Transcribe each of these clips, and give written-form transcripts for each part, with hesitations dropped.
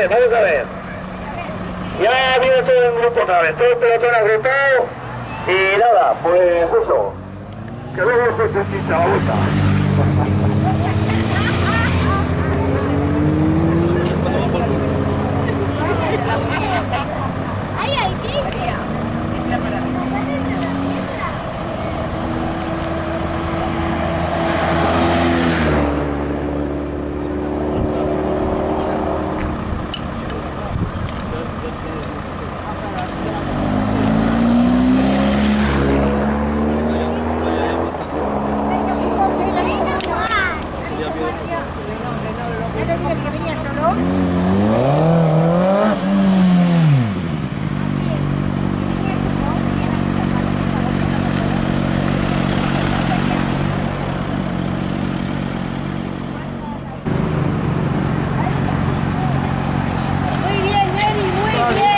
ver, vamos a ver. Ya viene todo el grupo otra vez, todo el pelotón agrupado. Y nada, pues eso. Que luego se necesita la vuelta. ¡Ay, ay, qué idea! ¿El que venía solo? Muy bien, Neri, muy bien.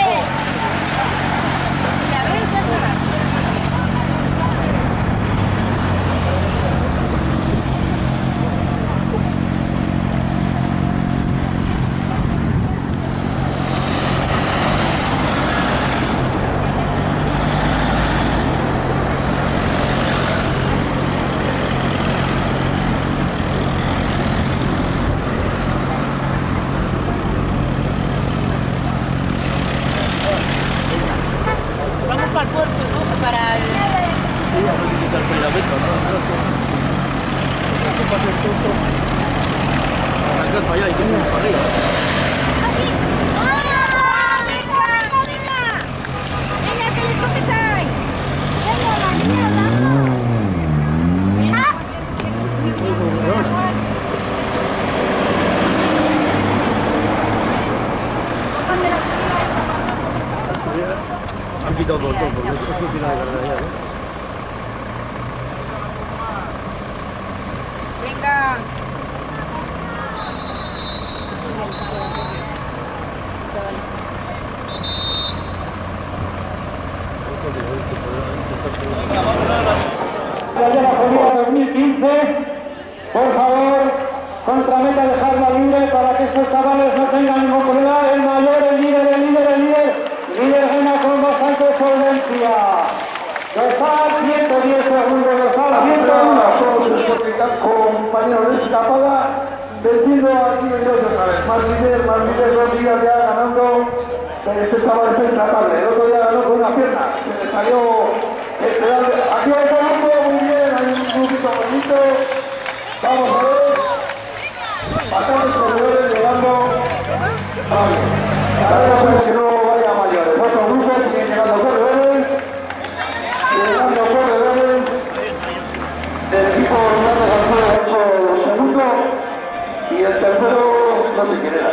Vamos para el puerto, ¿no? Para el... Sí, a ver si quita el pegamento, ¿no? ¿Qué pasa el tonto? Arrancar para allá y que se para arriba. ¡Venga, que les coges ahí! ¡Venga, la niña blanca! Han quitado todo, porque eso es final de carrera ya, ¿no? ¡Venga! La Jauría 2015, por favor, contrameta dejarla libre para que estos chavales no tengan ningún problema. El mayor, el líder gana con bastante solvencia. Dosal 110 segundos, Dosal 101. Todos los compañeros de escapada, vencido aquí venidos otra vez. Más líder, 2 días ya ganando. Este chaval es intratable. El otro día ganó con una pierna. Se le salió. Aquí hay otro grupo, muy bien, hay un grupito bonito. Vamos a ver. Bastantes corredores llegando. Vale. Ahora que no vaya a mayores. Otro grupo siguen llegando corredores. El equipo Orlando González ha hecho el segundo y el tercero no sé quién era.